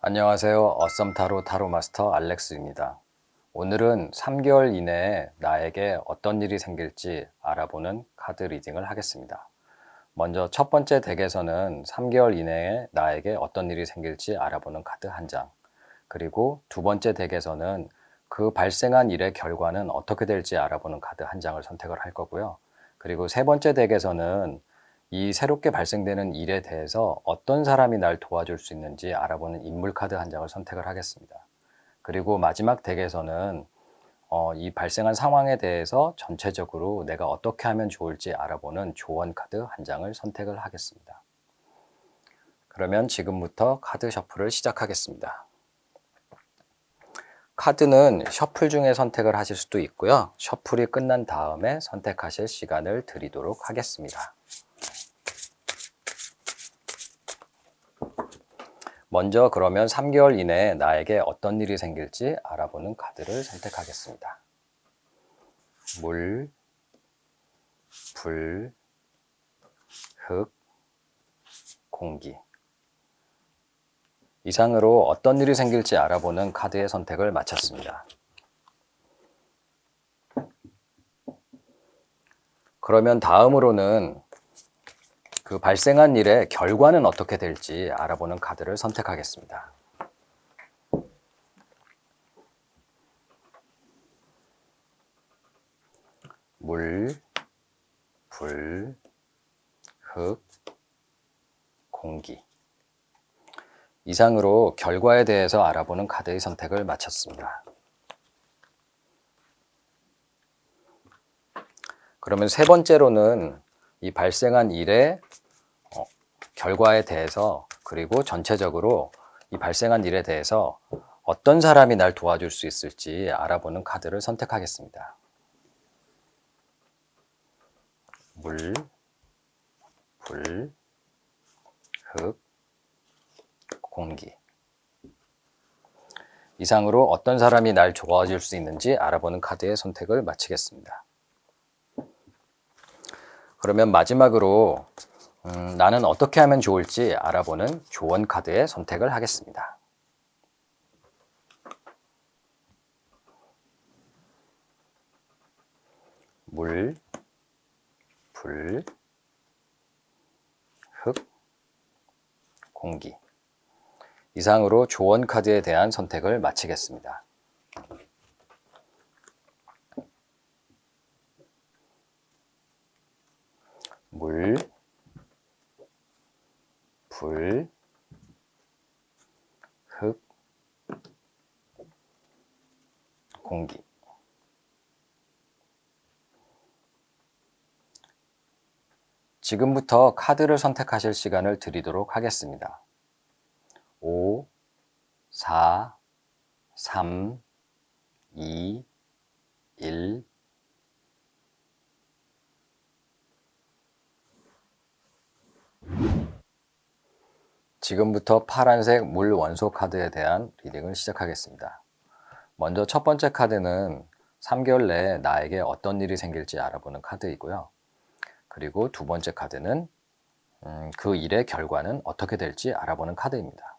안녕하세요. 어썸타로 타로마스터 알렉스입니다. 오늘은 3개월 이내에 나에게 어떤 일이 생길지 알아보는 카드 리딩을 하겠습니다. 먼저 첫 번째 덱에서는 3개월 이내에 나에게 어떤 일이 생길지 알아보는 카드 한 장, 그리고 두 번째 덱에서는 그 발생한 일의 결과는 어떻게 될지 알아보는 카드 한 장을 선택을 할 거고요. 그리고 세 번째 덱에서는 이 새롭게 발생되는 일에 대해서 어떤 사람이 날 도와줄 수 있는지 알아보는 인물 카드 한 장을 선택을 하겠습니다. 그리고 마지막 덱에서는 이 발생한 상황에 대해서 전체적으로 내가 어떻게 하면 좋을지 알아보는 조언 카드 한 장을 선택을 하겠습니다. 그러면 지금부터 카드 셔플을 시작하겠습니다. 카드는 셔플 중에 선택을 하실 수도 있고요. 셔플이 끝난 다음에 선택하실 시간을 드리도록 하겠습니다. 먼저 그러면 3개월 이내에 나에게 어떤 일이 생길지 알아보는 카드를 선택하겠습니다. 물, 불, 흙, 공기. 이상으로 어떤 일이 생길지 알아보는 카드의 선택을 마쳤습니다. 그러면 다음으로는 그 발생한 일의 결과는 어떻게 될지 알아보는 카드를 선택하겠습니다. 물, 불, 흙, 공기. 이상으로 결과에 대해서 알아보는 카드의 선택을 마쳤습니다. 그러면 세 번째로는 이 발생한 일의 결과에 대해서, 그리고 전체적으로 이 발생한 일에 대해서 어떤 사람이 날 도와줄 수 있을지 알아보는 카드를 선택하겠습니다. 물, 불, 흙, 공기. 이상으로 어떤 사람이 날 도와줄 수 있는지 알아보는 카드의 선택을 마치겠습니다. 그러면 마지막으로 나는 어떻게 하면 좋을지 알아보는 조언 카드의 선택을 하겠습니다. 물, 불, 흙, 공기. 이상으로 조언 카드에 대한 선택을 마치겠습니다. 물, 불, 흙, 공기. 지금부터 카드를 선택하실 시간을 드리도록 하겠습니다. 5, 4, 3, 2, 1. 지금부터 파란색 물 원소 카드에 대한 리딩을 시작하겠습니다. 먼저 첫 번째 카드는 3개월 내에 나에게 어떤 일이 생길지 알아보는 카드이고요. 그리고 두 번째 카드는 그 일의 결과는 어떻게 될지 알아보는 카드입니다.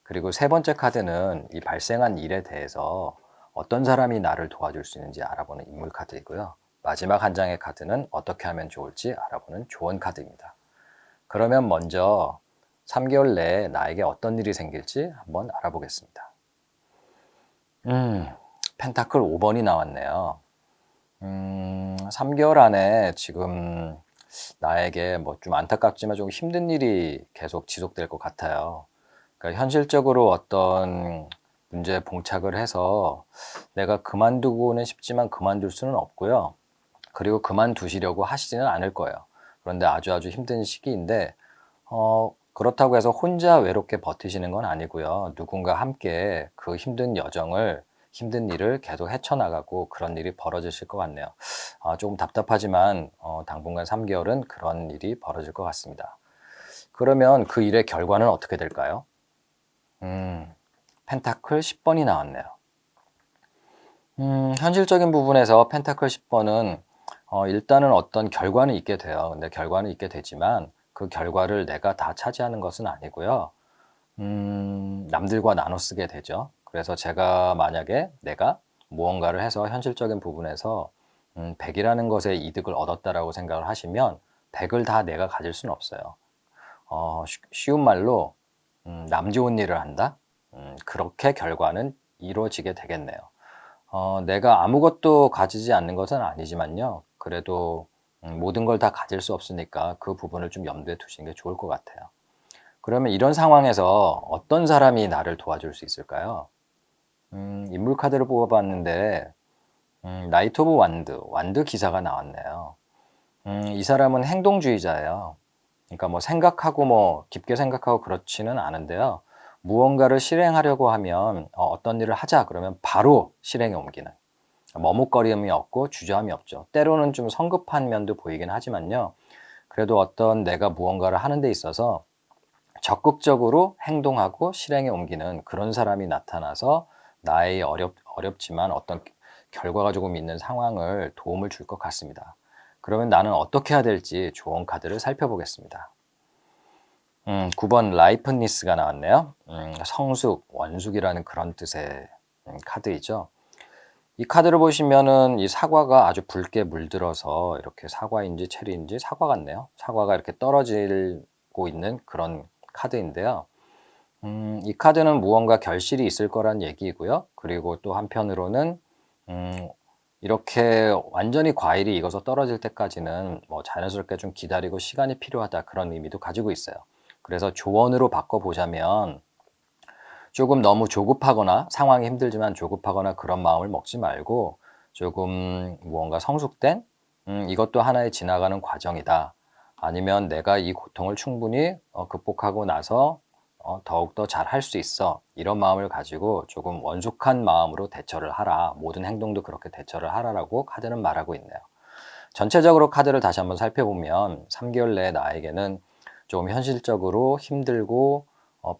그리고 세 번째 카드는 이 발생한 일에 대해서 어떤 사람이 나를 도와줄 수 있는지 알아보는 인물 카드이고요. 마지막 한 장의 카드는 어떻게 하면 좋을지 알아보는 조언 카드입니다. 그러면 먼저 3개월 내에 나에게 어떤 일이 생길지 한번 알아보겠습니다. 펜타클 5번이 나왔네요. 3개월 안에 지금 나에게 뭐 좀 안타깝지만 좀 힘든 일이 계속 지속될 것 같아요. 그러니까 현실적으로 어떤 문제에 봉착을 해서 내가 그만두고는 싶지만 그만둘 수는 없고요. 그리고 그만두시려고 하시지는 않을 거예요. 그런데 아주 힘든 시기인데 그렇다고 해서 혼자 외롭게 버티시는 건 아니고요. 누군가 함께 그 힘든 여정을, 힘든 일을 계속 헤쳐나가고 그런 일이 벌어지실 것 같네요. 조금 답답하지만 당분간 3개월은 그런 일이 벌어질 것 같습니다. 그러면 그 일의 결과는 어떻게 될까요? 펜타클 10번이 나왔네요. 현실적인 부분에서 펜타클 10번은 일단은 어떤 결과는 있게 돼요. 근데 결과는 있게 되지만 그 결과를 내가 다 차지하는 것은 아니고요. 남들과 나눠 쓰게 되죠. 그래서 제가 만약에 내가 무언가를 해서 현실적인 부분에서 100이라는 것에 이득을 얻었다라고 생각을 하시면 100을 다 내가 가질 수는 없어요. 쉬운 말로 남 좋은 일을 한다? 그렇게 결과는 이루어지게 되겠네요. 내가 아무것도 가지지 않는 것은 아니지만요. 그래도 모든 걸 다 가질 수 없으니까 그 부분을 좀 염두에 두시는 게 좋을 것 같아요. 그러면 이런 상황에서 어떤 사람이 나를 도와줄 수 있을까요? 인물 카드를 뽑아봤는데 나이트 오브 완드 기사가 나왔네요. 이 사람은 행동주의자예요. 그러니까 뭐 생각하고 뭐 깊게 생각하고 그렇지는 않은데요. 무언가를 실행하려고 하면 어떤 일을 하자 그러면 바로 실행에 옮기는, 머뭇거림이 없고 주저함이 없죠. 때로는 좀 성급한 면도 보이긴 하지만요. 그래도 어떤 내가 무언가를 하는 데 있어서 적극적으로 행동하고 실행에 옮기는 그런 사람이 나타나서 나의 어렵지만 어떤 결과가 조금 있는 상황을 도움을 줄 것 같습니다. 그러면 나는 어떻게 해야 될지 좋은 카드를 살펴보겠습니다. 9번 라이프니스가 나왔네요. 성숙, 원숙이라는 그런 뜻의 카드이죠. 이 카드를 보시면은 이 사과가 아주 붉게 물들어서 이렇게 사과인지 체리인지 사과 같네요. 사과가 이렇게 떨어지고 있는 그런 카드인데요. 이 카드는 무언가 결실이 있을 거란 얘기이고요. 그리고 또 한편으로는 음, 이렇게 완전히 과일이 익어서 떨어질 때까지는 뭐 자연스럽게 좀 기다리고 시간이 필요하다 그런 의미도 가지고 있어요. 그래서 조언으로 바꿔보자면 조금 너무 조급하거나 상황이 힘들지만 조급하거나 그런 마음을 먹지 말고 조금 무언가 성숙된 이것도 하나의 지나가는 과정이다. 아니면 내가 이 고통을 충분히 극복하고 나서 더욱더 잘 할 수 있어. 이런 마음을 가지고 조금 원숙한 마음으로 대처를 하라. 모든 행동도 그렇게 대처를 하라라고 카드는 말하고 있네요. 전체적으로 카드를 다시 한번 살펴보면 3개월 내에 나에게는 조금 현실적으로 힘들고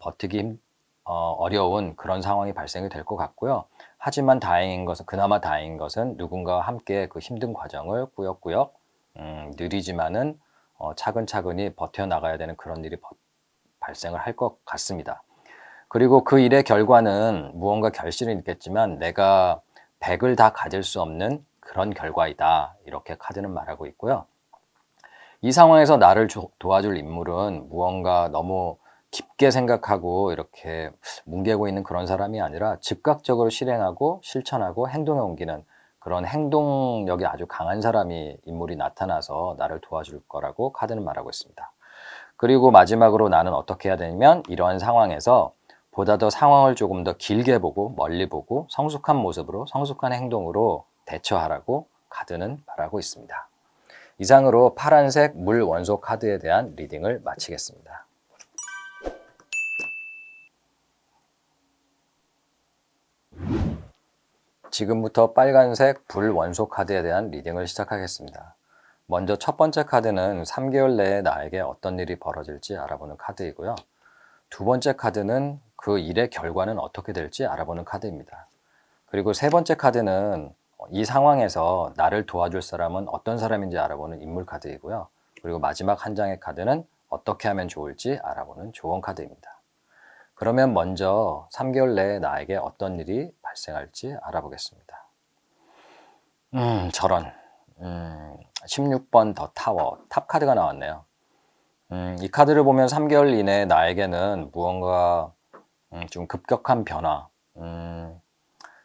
버티기 어려운 그런 상황이 발생이 될 것 같고요. 하지만 다행인 것은, 그나마 다행인 것은 누군가와 함께 그 힘든 과정을 꾸역꾸역 느리지만은 차근차근히 버텨나가야 되는 그런 일이 발생을 할 것 같습니다. 그리고 그 일의 결과는 무언가 결실은 있겠지만 내가 100을 다 가질 수 없는 그런 결과이다. 이렇게 카드는 말하고 있고요. 이 상황에서 나를 도와줄 인물은 무언가 너무 깊게 생각하고 이렇게 뭉개고 있는 그런 사람이 아니라 즉각적으로 실행하고 실천하고 행동에 옮기는 그런 행동력이 아주 강한 사람이 인물이 나타나서 나를 도와줄 거라고 카드는 말하고 있습니다. 그리고 마지막으로 나는 어떻게 해야 되냐면 이러한 상황에서 보다 더 상황을 조금 더 길게 보고 멀리 보고 성숙한 모습으로 성숙한 행동으로 대처하라고 카드는 말하고 있습니다. 이상으로 파란색 물 원소 카드에 대한 리딩을 마치겠습니다. 지금부터 빨간색 불 원소 카드에 대한 리딩을 시작하겠습니다. 먼저 첫 번째 카드는 3개월 내에 나에게 어떤 일이 벌어질지 알아보는 카드이고요. 두 번째 카드는 그 일의 결과는 어떻게 될지 알아보는 카드입니다. 그리고 세 번째 카드는 이 상황에서 나를 도와줄 사람은 어떤 사람인지 알아보는 인물 카드이고요. 그리고 마지막 한 장의 카드는 어떻게 하면 좋을지 알아보는 조언 카드입니다. 그러면 먼저 3개월 내에 나에게 어떤 일이 발생할지 알아보겠습니다. 저런. 16번 더 타워, 탑 카드가 나왔네요. 이 카드를 보면 3개월 이내에 나에게는 무언가 좀 급격한 변화,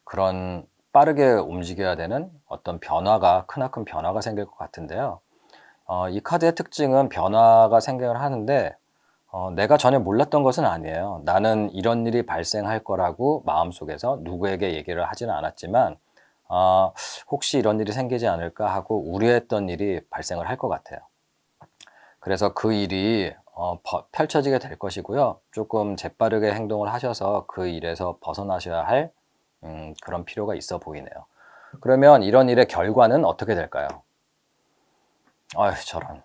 그런 빠르게 움직여야 되는 어떤 변화가, 크나큰 변화가 생길 것 같은데요. 이 카드의 특징은 변화가 생각을 하는데 내가 전혀 몰랐던 것은 아니에요. 나는 이런 일이 발생할 거라고 마음속에서 누구에게 얘기를 하지는 않았지만 혹시 이런 일이 생기지 않을까 하고 우려했던 일이 발생을 할 것 같아요. 그래서 그 일이 펼쳐지게 될 것이고요. 조금 재빠르게 행동을 하셔서 그 일에서 벗어나셔야 할 그런 필요가 있어 보이네요. 그러면 이런 일의 결과는 어떻게 될까요? 아휴, 저런.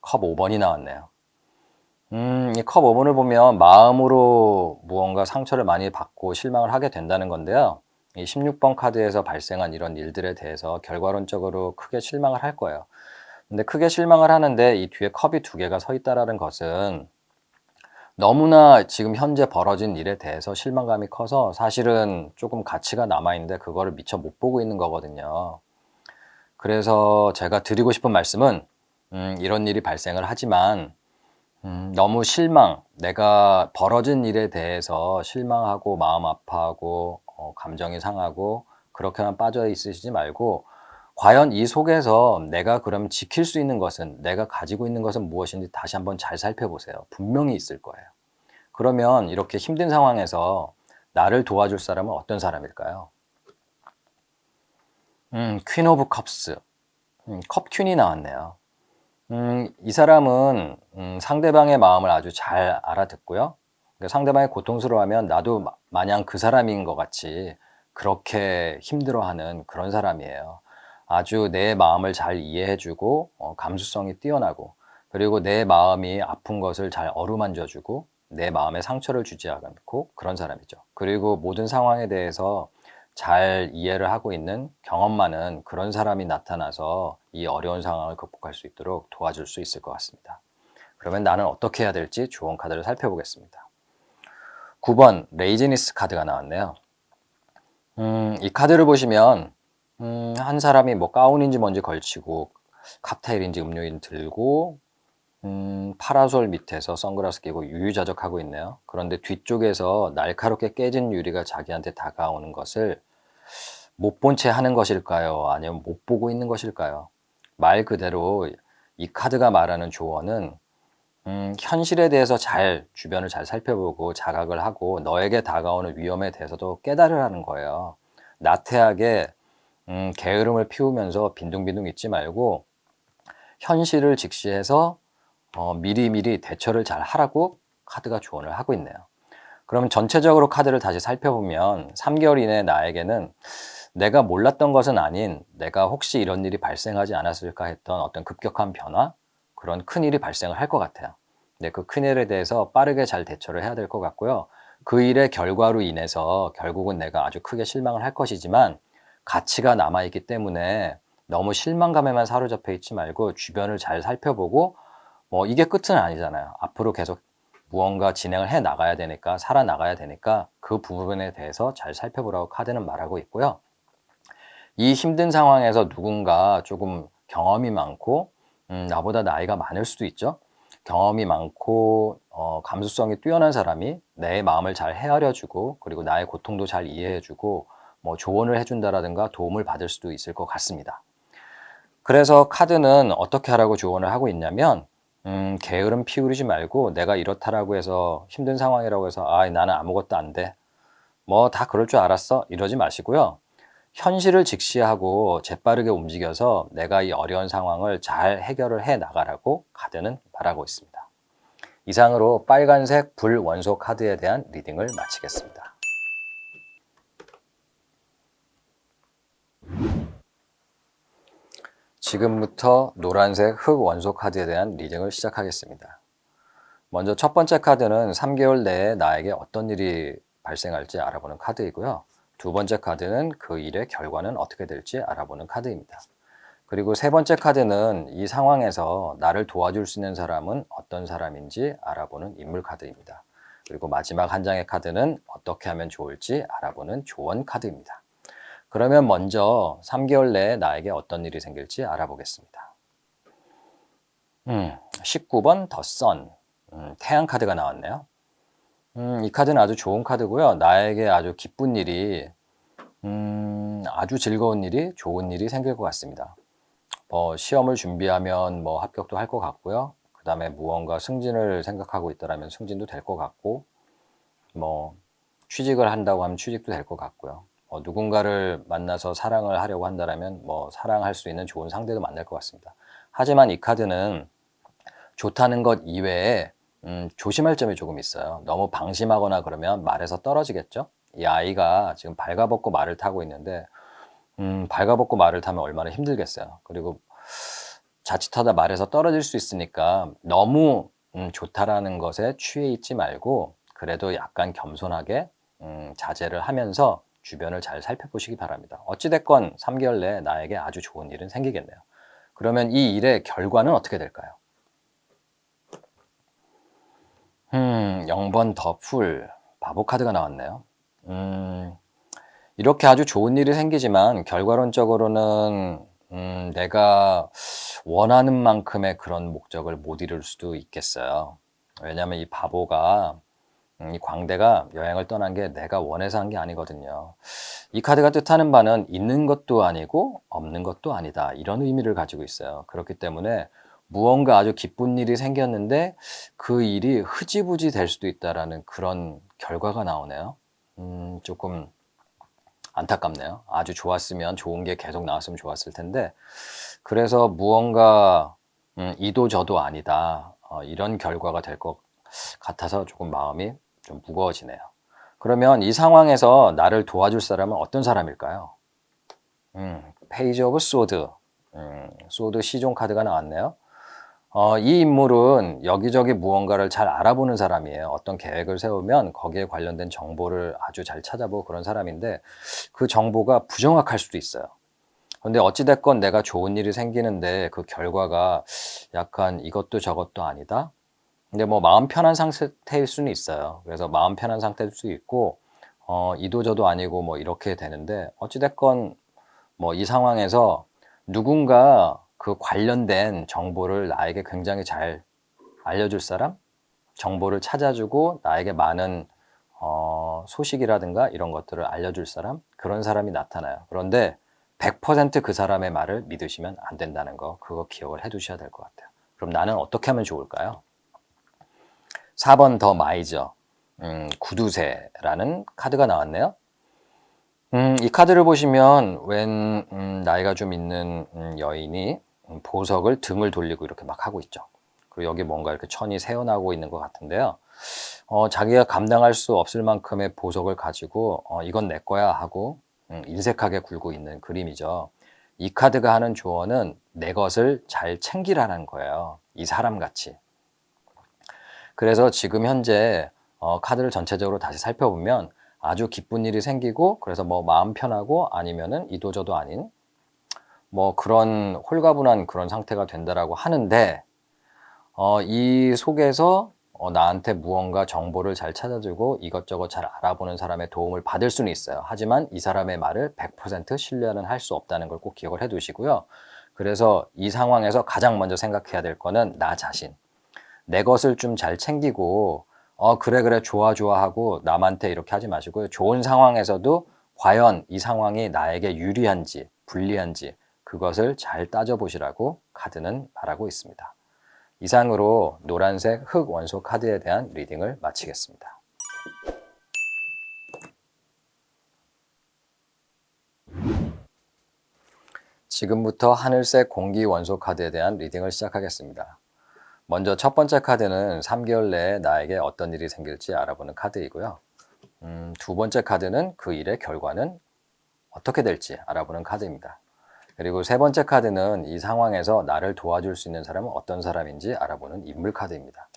컵 5번이 나왔네요. 이 컵 5번을 보면 마음으로 무언가 상처를 많이 받고 실망을 하게 된다는 건데요. 이 16번 카드에서 발생한 이런 일들에 대해서 결과론적으로 크게 실망을 할 거예요. 근데 크게 실망을 하는데 이 뒤에 컵이 두 개가 서 있다라는 것은 너무나 지금 현재 벌어진 일에 대해서 실망감이 커서 사실은 조금 가치가 남아있는데 그거를 미처 못 보고 있는 거거든요. 그래서 제가 드리고 싶은 말씀은 이런 일이 발생을 하지만 너무 내가 벌어진 일에 대해서 실망하고 마음 아파하고 감정이 상하고 그렇게만 빠져 있으시지 말고 과연 이 속에서 내가 그럼 지킬 수 있는 것은 내가 가지고 있는 것은 무엇인지 다시 한번 잘 살펴보세요. 분명히 있을 거예요. 그러면 이렇게 힘든 상황에서 나를 도와줄 사람은 어떤 사람일까요? 퀸 오브 컵스. 컵퀸이 나왔네요. 이 사람은 상대방의 마음을 아주 잘 알아듣고요. 그러니까 상대방이 고통스러워하면 나도 마냥 그 사람인 것 같이 그렇게 힘들어하는 그런 사람이에요. 아주 내 마음을 잘 이해해주고 감수성이 뛰어나고 그리고 내 마음이 아픈 것을 잘 어루만져주고 내 마음에 상처를 주지 않고 그런 사람이죠. 그리고 모든 상황에 대해서 잘 이해를 하고 있는 경험 많은 그런 사람이 나타나서 이 어려운 상황을 극복할 수 있도록 도와줄 수 있을 것 같습니다. 그러면 나는 어떻게 해야 될지 좋은 카드를 살펴보겠습니다. 9번 레이지니스 카드가 나왔네요. 이 카드를 보시면 한 사람이 뭐 가운인지 뭔지 걸치고 칵테일인지 음료인지 들고 파라솔 밑에서 선글라스 끼고 유유자적하고 있네요. 그런데 뒤쪽에서 날카롭게 깨진 유리가 자기한테 다가오는 것을 못 본 채 하는 것일까요? 아니면 못 보고 있는 것일까요? 말 그대로 이 카드가 말하는 조언은 현실에 대해서 주변을 잘 살펴보고 자각을 하고 너에게 다가오는 위험에 대해서도 깨달으라는 거예요. 나태하게 게으름을 피우면서 빈둥빈둥 있지 말고 현실을 직시해서 미리미리 대처를 잘 하라고 카드가 조언을 하고 있네요. 그럼 전체적으로 카드를 다시 살펴보면 3개월 이내 나에게는 내가 몰랐던 것은 아닌 내가 혹시 이런 일이 발생하지 않았을까 했던 어떤 급격한 변화, 그런 큰 일이 발생을 할 것 같아요. 근데 그 큰 일에 대해서 빠르게 잘 대처를 해야 될 것 같고요. 그 일의 결과로 인해서 결국은 내가 아주 크게 실망을 할 것이지만 가치가 남아있기 때문에 너무 실망감에만 사로잡혀 있지 말고 주변을 잘 살펴보고 뭐 이게 끝은 아니잖아요. 앞으로 계속 무언가 진행을 해 나가야 되니까 살아나가야 되니까 그 부분에 대해서 잘 살펴보라고 카드는 말하고 있고요. 이 힘든 상황에서 누군가 조금 경험이 많고 나보다 나이가 많을 수도 있죠. 경험이 많고 감수성이 뛰어난 사람이 내 마음을 잘 헤아려 주고 그리고 나의 고통도 잘 이해해 주고 뭐 조언을 해 준다라든가 도움을 받을 수도 있을 것 같습니다. 그래서 카드는 어떻게 하라고 조언을 하고 있냐면 게으름 피우지 말고 내가 이렇다라고 해서 힘든 상황이라고 해서 나는 아무것도 안 돼. 뭐 다 그럴 줄 알았어. 이러지 마시고요. 현실을 직시하고 재빠르게 움직여서 내가 이 어려운 상황을 잘 해결을 해 나가라고 카드는 말하고 있습니다. 이상으로 빨간색 불 원소 카드에 대한 리딩을 마치겠습니다. 지금부터 노란색 흑 원소 카드에 대한 리딩을 시작하겠습니다. 먼저 첫 번째 카드는 3개월 내에 나에게 어떤 일이 발생할지 알아보는 카드이고요. 두 번째 카드는 그 일의 결과는 어떻게 될지 알아보는 카드입니다. 그리고 세 번째 카드는 이 상황에서 나를 도와줄 수 있는 사람은 어떤 사람인지 알아보는 인물 카드입니다. 그리고 마지막 한 장의 카드는 어떻게 하면 좋을지 알아보는 조언 카드입니다. 그러면 먼저 3개월 내에 나에게 어떤 일이 생길지 알아보겠습니다. 19번 더 선, 태양 카드가 나왔네요. 이 카드는 아주 좋은 카드고요. 나에게 아주 기쁜 일이, 아주 즐거운 일이, 좋은 일이 생길 것 같습니다. 시험을 준비하면 뭐 합격도 할 것 같고요. 그 다음에 무언가 승진을 생각하고 있더라면 승진도 될 것 같고, 뭐 취직을 한다고 하면 취직도 될 것 같고요. 누군가를 만나서 사랑을 하려고 한다면 뭐 사랑할 수 있는 좋은 상대도 만날 것 같습니다. 하지만 이 카드는 좋다는 것 이외에 조심할 점이 조금 있어요. 너무 방심하거나 그러면 말에서 떨어지겠죠. 이 아이가 지금 발가벗고 말을 타고 있는데 발가벗고 말을 타면 얼마나 힘들겠어요. 그리고 자칫하다 말에서 떨어질 수 있으니까 너무 좋다라는 것에 취해 있지 말고 그래도 약간 겸손하게 자제를 하면서 주변을 잘 살펴보시기 바랍니다. 어찌됐건 3개월 내에 나에게 아주 좋은 일은 생기겠네요. 그러면 이 일의 결과는 어떻게 될까요? 0번 더 풀, 바보 카드가 나왔네요. 이렇게 아주 좋은 일이 생기지만 결과론적으로는 내가 원하는 만큼의 그런 목적을 못 이룰 수도 있겠어요. 왜냐하면 이 바보가 이 광대가 여행을 떠난 게 내가 원해서 한 게 아니거든요. 이 카드가 뜻하는 바는 있는 것도 아니고 없는 것도 아니다, 이런 의미를 가지고 있어요. 그렇기 때문에 무언가 아주 기쁜 일이 생겼는데 그 일이 흐지부지 될 수도 있다라는 그런 결과가 나오네요. 조금 안타깝네요. 아주 좋았으면 좋은 게 계속 나왔으면 좋았을 텐데, 그래서 무언가 이도 저도 아니다, 이런 결과가 될 것 같아서 조금 마음이 좀 무거워지네요. 그러면 이 상황에서 나를 도와줄 사람은 어떤 사람일까요? 페이지 오브 소드, 소드 시종 카드가 나왔네요. 이 인물은 여기저기 무언가를 잘 알아보는 사람이에요. 어떤 계획을 세우면 거기에 관련된 정보를 아주 잘 찾아보고 그런 사람인데, 그 정보가 부정확할 수도 있어요. 근데 어찌됐건 내가 좋은 일이 생기는데 그 결과가 약간 이것도 저것도 아니다? 근데 뭐 마음 편한 상태일 수는 있어요. 그래서 마음 편한 상태일 수도 있고, 이도 저도 아니고 뭐 이렇게 되는데, 어찌됐건 뭐 이 상황에서 누군가 그 관련된 정보를 나에게 굉장히 잘 알려줄 사람, 정보를 찾아주고 나에게 많은 소식이라든가 이런 것들을 알려줄 사람, 그런 사람이 나타나요. 그런데 100%그 사람의 말을 믿으시면 안 된다는 거, 그거 기억을 해 두셔야 될 것 같아요. 그럼 나는 어떻게 하면 좋을까요? 4번 더 마이저, 구두쇠라는 카드가 나왔네요. 이 카드를 보시면 웬 나이가 좀 있는 여인이 보석을 등을 돌리고 이렇게 막 하고 있죠. 그리고 여기 뭔가 이렇게 천이 새어나오고 있는 것 같은데요. 자기가 감당할 수 없을 만큼의 보석을 가지고 이건 내 거야 하고 인색하게 굴고 있는 그림이죠. 이 카드가 하는 조언은 내 것을 잘 챙기라는 거예요. 이 사람같이. 그래서 지금 현재 카드를 전체적으로 다시 살펴보면 아주 기쁜 일이 생기고, 그래서 뭐 마음 편하고 아니면은 이도저도 아닌 뭐 그런 홀가분한 그런 상태가 된다라고 하는데, 이 속에서 나한테 무언가 정보를 잘 찾아주고 이것저것 잘 알아보는 사람의 도움을 받을 수는 있어요. 하지만 이 사람의 말을 100% 신뢰는 할 수 없다는 걸 꼭 기억을 해 두시고요. 그래서 이 상황에서 가장 먼저 생각해야 될 거는 나 자신. 내 것을 좀 잘 챙기고, 그래, 그래, 좋아, 좋아 하고 남한테 이렇게 하지 마시고요. 좋은 상황에서도 과연 이 상황이 나에게 유리한지, 불리한지, 그것을 잘 따져보시라고 카드는 말하고 있습니다. 이상으로 노란색 흑 원소 카드에 대한 리딩을 마치겠습니다. 지금부터 하늘색 공기 원소 카드에 대한 리딩을 시작하겠습니다. 먼저 첫 번째 카드는 3개월 내에 나에게 어떤 일이 생길지 알아보는 카드이고요. 두 번째 카드는 그 일의 결과는 어떻게 될지 알아보는 카드입니다. 그리고 세 번째 카드는 이 상황에서 나를 도와줄 수 있는 사람은 어떤 사람인지 알아보는 인물 카드입니다.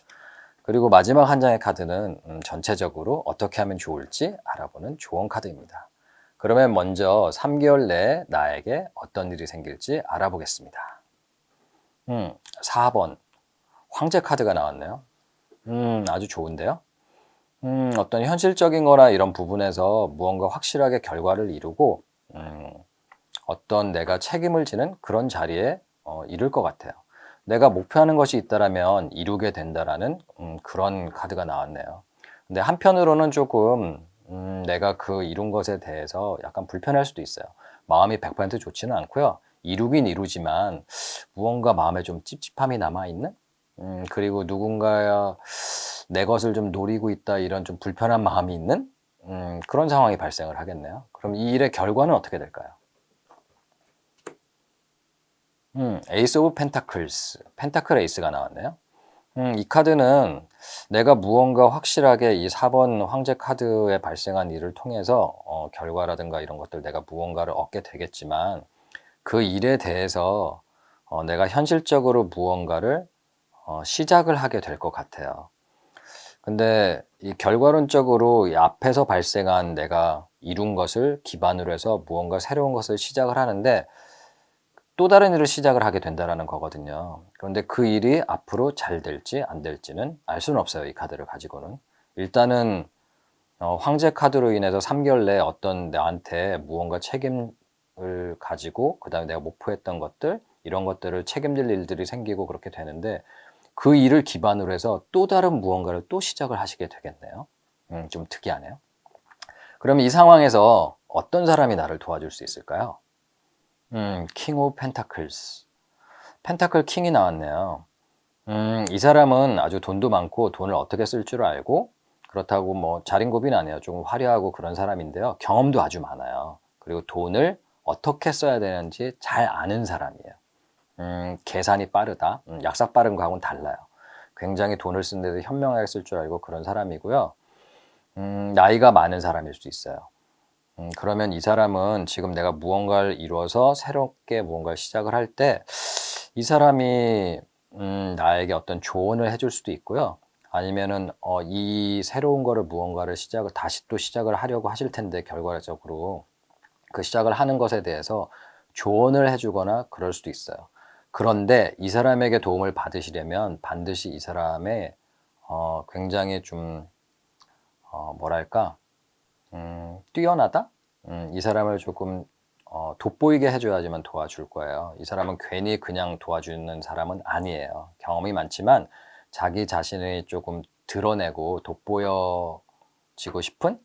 그리고 마지막 한 장의 카드는 전체적으로 어떻게 하면 좋을지 알아보는 조언 카드입니다. 그러면 먼저 3개월 내에 나에게 어떤 일이 생길지 알아보겠습니다. 4번 황제 카드가 나왔네요. 아주 좋은데요. 어떤 현실적인 거나 이런 부분에서 무언가 확실하게 결과를 이루고 어떤 내가 책임을 지는 그런 자리에 이룰 것 같아요. 내가 목표하는 것이 있다라면 이루게 된다라는 그런 카드가 나왔네요. 근데 한편으로는 조금 내가 그 이룬 것에 대해서 약간 불편할 수도 있어요. 마음이 100% 좋지는 않고요. 이루긴 이루지만 무언가 마음에 좀 찝찝함이 남아있는, 그리고 누군가 내 것을 좀 노리고 있다, 이런 좀 불편한 마음이 있는 그런 상황이 발생을 하겠네요. 그럼 이 일의 결과는 어떻게 될까요? 에이스 오브 펜타클스, 펜타클 에이스가 나왔네요. 이 카드는 내가 무언가 확실하게 이 4번 황제 카드에 발생한 일을 통해서 결과라든가 이런 것들 내가 무언가를 얻게 되겠지만, 그 일에 대해서 내가 현실적으로 무언가를 시작을 하게 될 것 같아요. 근데 이 결과론적으로 이 앞에서 발생한 내가 이룬 것을 기반으로 해서 무언가 새로운 것을 시작을 하는데 또 다른 일을 시작을 하게 된다는 거거든요. 그런데 그 일이 앞으로 잘 될지 안 될지는 알 수는 없어요. 이 카드를 가지고는. 일단은 황제 카드로 인해서 3개월 내에 어떤 나한테 무언가 책임을 가지고 그다음에 내가 목표했던 것들 이런 것들을 책임질 일들이 생기고 그렇게 되는데 그 일을 기반으로 해서 또 다른 무언가를 또 시작을 하시게 되겠네요. 좀 특이하네요. 그럼 이 상황에서 어떤 사람이 나를 도와줄 수 있을까요? 킹 오브 펜타클스. 펜타클 킹이 나왔네요. 이 사람은 아주 돈도 많고 돈을 어떻게 쓸 줄 알고 그렇다고 뭐 자린고비는 아니에요. 조금 화려하고 그런 사람인데요. 경험도 아주 많아요. 그리고 돈을 어떻게 써야 되는지 잘 아는 사람이에요. 계산이 빠르다. 약삭 빠른 거하고는 달라요. 굉장히 돈을 쓰는데도 현명하게 쓸 줄 알고 그런 사람이고요. 나이가 많은 사람일 수 있어요. 그러면 이 사람은 지금 내가 무언가를 이루어서 새롭게 무언가를 시작을 할 때 이 사람이 나에게 어떤 조언을 해줄 수도 있고요. 아니면은 이 새로운 거를 무언가를 시작을 다시 또 시작을 하려고 하실 텐데 결과적으로 그 시작을 하는 것에 대해서 조언을 해주거나 그럴 수도 있어요. 그런데 이 사람에게 도움을 받으시려면 반드시 이 사람의 굉장히 좀 뭐랄까 뛰어나다? 이 사람을 조금 돋보이게 해줘야지만 도와줄 거예요. 이 사람은 괜히 그냥 도와주는 사람은 아니에요. 경험이 많지만 자기 자신을 조금 드러내고 돋보여지고 싶은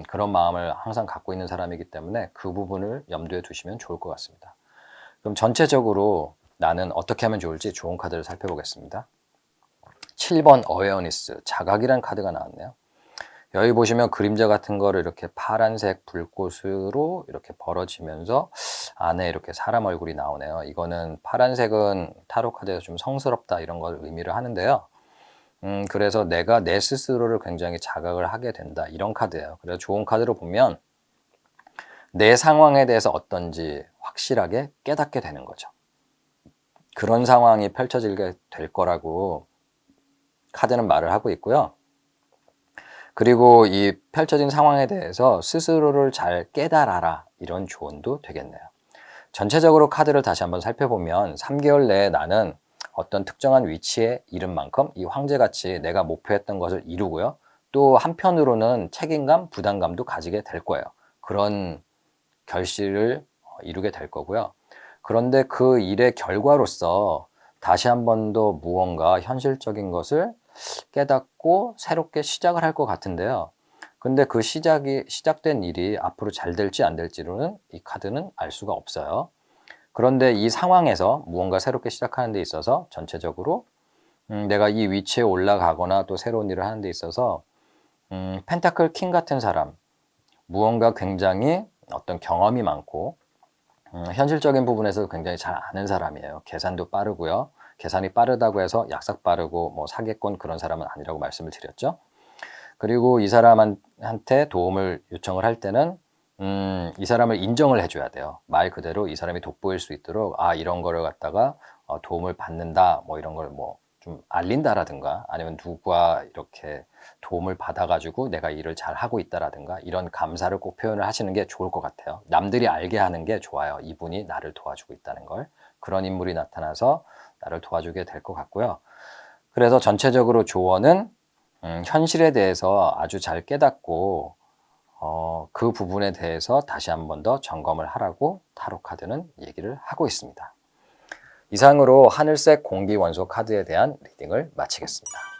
그런 마음을 항상 갖고 있는 사람이기 때문에 그 부분을 염두에 두시면 좋을 것 같습니다. 그럼 전체적으로 나는 어떻게 하면 좋을지 좋은 카드를 살펴보겠습니다. 7번 어웨어니스, 자각이란 카드가 나왔네요. 여기 보시면 그림자 같은 거를 이렇게 파란색 불꽃으로 이렇게 벌어지면서 안에 이렇게 사람 얼굴이 나오네요. 이거는 파란색은 타로 카드에서 좀 성스럽다 이런 걸 의미를 하는데요. 그래서 내가 내 스스로를 굉장히 자각을 하게 된다 이런 카드예요. 그래서 좋은 카드로 보면 내 상황에 대해서 어떤지 확실하게 깨닫게 되는 거죠. 그런 상황이 펼쳐지게 될 거라고 카드는 말을 하고 있고요. 그리고 이 펼쳐진 상황에 대해서 스스로를 잘 깨달아라 이런 조언도 되겠네요. 전체적으로 카드를 다시 한번 살펴보면 3개월 내에 나는 어떤 특정한 위치에 이른 만큼 이 황제같이 내가 목표했던 것을 이루고요. 또 한편으로는 책임감, 부담감도 가지게 될 거예요. 그런 결실을 이루게 될 거고요. 그런데 그 일의 결과로서 다시 한 번 더 무언가 현실적인 것을 깨닫고 새롭게 시작을 할 것 같은데요. 근데 그 시작된 일이 앞으로 잘 될지 안 될지로는 이 카드는 알 수가 없어요. 그런데 이 상황에서 무언가 새롭게 시작하는 데 있어서 전체적으로 내가 이 위치에 올라가거나 또 새로운 일을 하는 데 있어서 펜타클 킹 같은 사람, 무언가 굉장히 어떤 경험이 많고 현실적인 부분에서 굉장히 잘 아는 사람이에요. 계산도 빠르고요. 계산이 빠르다고 해서 약삭 빠르고 뭐 사기꾼 그런 사람은 아니라고 말씀을 드렸죠. 그리고 이 사람한테 도움을 요청을 할 때는 이 사람을 인정을 해줘야 돼요. 말 그대로 이 사람이 돋보일 수 있도록 이런 거를 갖다가 도움을 받는다 뭐 이런 걸 뭐 좀 알린다라든가 아니면 누구와 이렇게 도움을 받아가지고 내가 일을 잘 하고 있다라든가 이런 감사를 꼭 표현을 하시는 게 좋을 것 같아요. 남들이 알게 하는 게 좋아요. 이분이 나를 도와주고 있다는 걸. 그런 인물이 나타나서 나를 도와주게 될 것 같고요. 그래서 전체적으로 조언은 현실에 대해서 아주 잘 깨닫고 그 부분에 대해서 다시 한 번 더 점검을 하라고 타로 카드는 얘기를 하고 있습니다. 이상으로 하늘색 공기 원소 카드에 대한 리딩을 마치겠습니다.